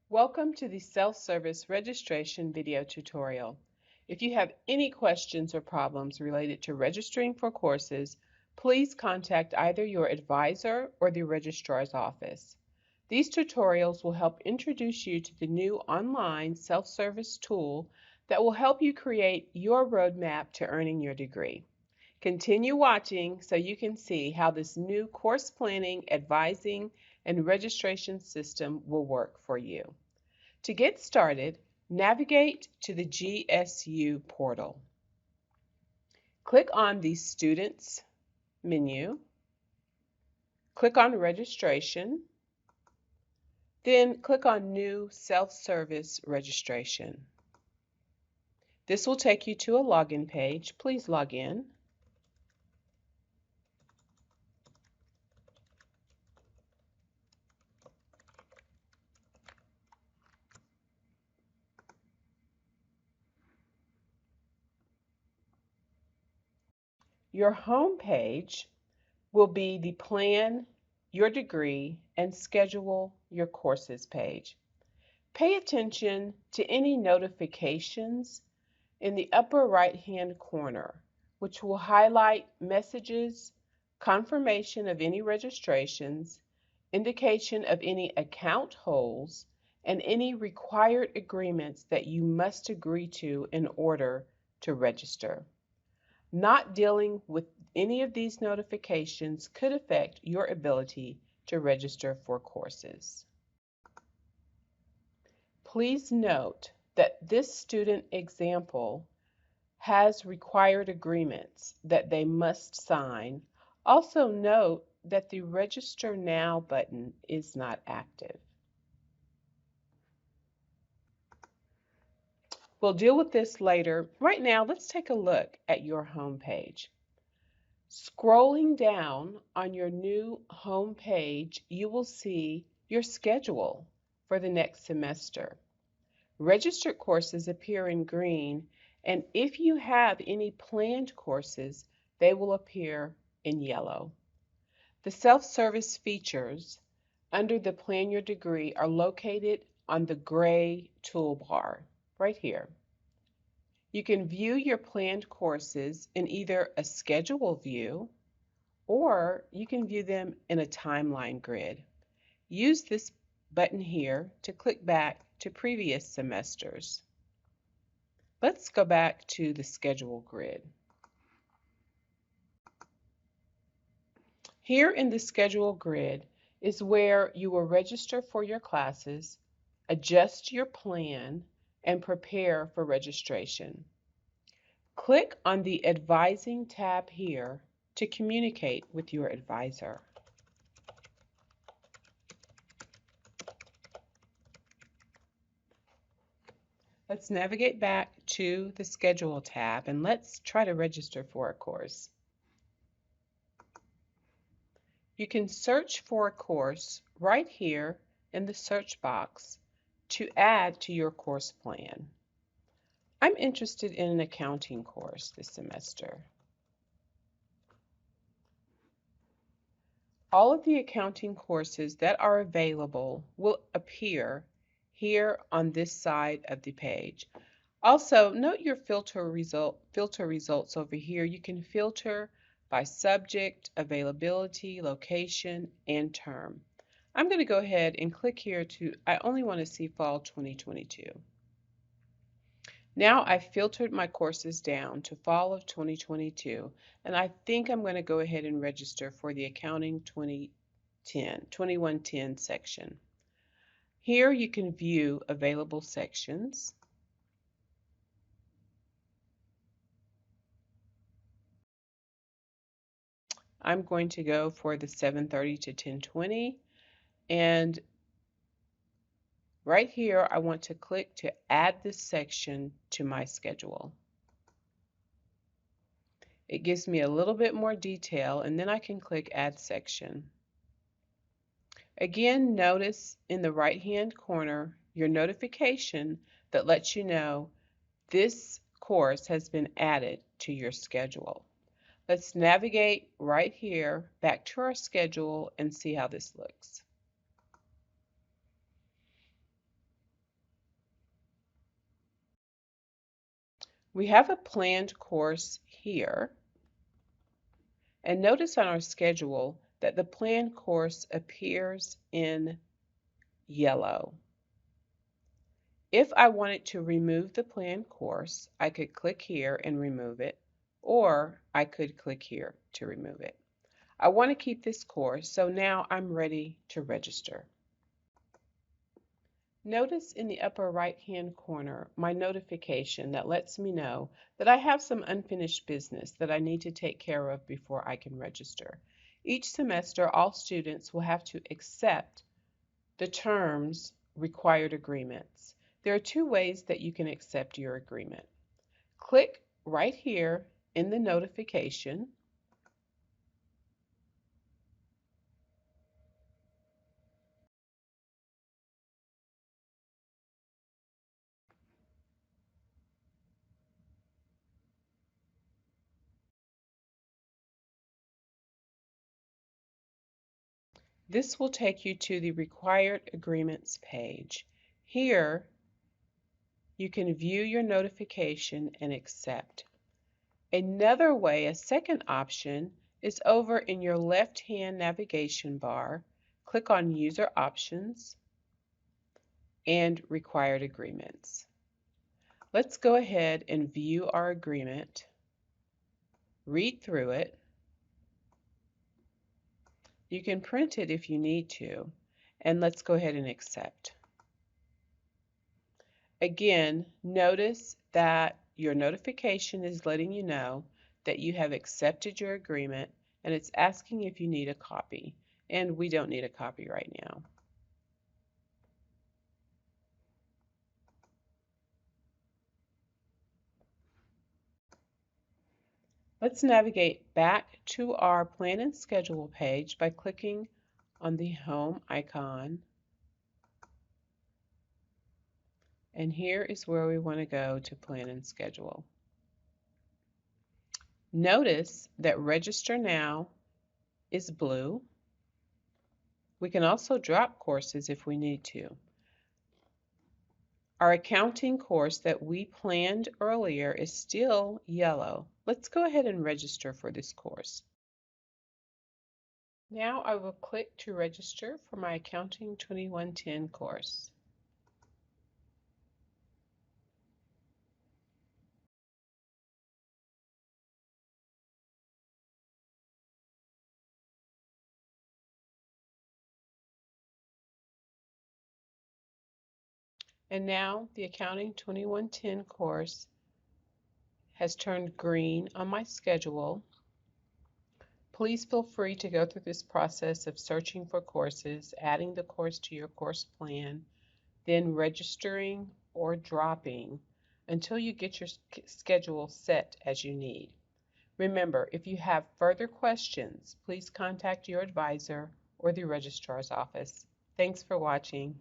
Welcome to the self-service registration video tutorial. If you have any questions or problems related to registering for courses, please contact either your advisor or the registrar's office. These tutorials will help introduce you to the new online self-service tool that will help you create your roadmap to earning your degree. Continue watching so you can see how this new course planning, advising, and registration system will work for you. To get started, navigate to the GSU portal. Click on the Students menu, click on Registration, then click on New Self-Service Registration. This will take you to a login page. Please log in. Your home page will be the Plan Your Degree and Schedule Your Courses page. Pay attention to any notifications in the upper right-hand corner, which will highlight messages, confirmation of any registrations, indication of any account holds, and any required agreements that you must agree to in order to register. Not dealing with any of these notifications could affect your ability to register for courses. Please note that this student example has required agreements that they must sign. Also note that the Register Now button is not active. We'll deal with this later. Right now, let's take a look at your home page. Scrolling down on your new home page, you will see your schedule for the next semester. Registered courses appear in green, and if you have any planned courses, they will appear in yellow. The self-service features under the Plan Your Degree are located on the gray toolbar right here. You can view your planned courses in either a schedule view or you can view them in a timeline grid. Use this button here to click back to previous semesters. Let's go back to the schedule grid. Here in the schedule grid is where you will register for your classes, adjust your plan, and prepare for registration. Click on the Advising tab here to communicate with your advisor. Let's navigate back to the Schedule tab and let's try to register for a course. You can search for a course right here in the search box to add to your course plan. I'm interested in an accounting course this semester. All of the accounting courses that are available will appear here on this side of the page. Also, note your filter results over here. You can filter by subject, availability, location, and term. I'm going to go ahead and click here I only want to see fall 2022. Now I've filtered my courses down to fall of 2022, and I think I'm going to go ahead and register for the Accounting 2110 section. Here you can view available sections. I'm going to go for the 7:30 to 10:20, and right here I want to click to add this section to my schedule. It gives me a little bit more detail, and then I can click Add Section. Again, notice in the right-hand corner your notification that lets you know this course has been added to your schedule. Let's navigate right here back to our schedule and see how this looks. We have a planned course here, and notice on our schedule that the planned course appears in yellow. If I wanted to remove the planned course, I could click here and remove it, or I could click here to remove it. I want to keep this course, so now I'm ready to register. Notice in the upper right-hand corner my notification that lets me know that I have some unfinished business that I need to take care of before I can register. Each semester, all students will have to accept the terms required agreements. There are two ways that you can accept your agreement. Click right here in the notification. This will take you to the required agreements page. Here, you can view your notification and accept. Another way, a second option, is over in your left-hand navigation bar. Click on User Options and Required Agreements. Let's go ahead and view our agreement, read through it. You can print it if you need to, and let's go ahead and accept. Again, notice that your notification is letting you know that you have accepted your agreement, and it's asking if you need a copy, and we don't need a copy right now. Let's navigate back to our Plan and Schedule page by clicking on the Home icon. And here is where we want to go to Plan and Schedule. Notice that Register Now is blue. We can also drop courses if we need to. Our accounting course that we planned earlier is still yellow. Let's go ahead and register for this course. Now I will click to register for my Accounting 2110 course. And now the Accounting 2110 course has turned green on my schedule. Please feel free to go through this process of searching for courses, adding the course to your course plan, then registering or dropping until you get your schedule set as you need. Remember, if you have further questions, please contact your advisor or the registrar's office. Thanks for watching.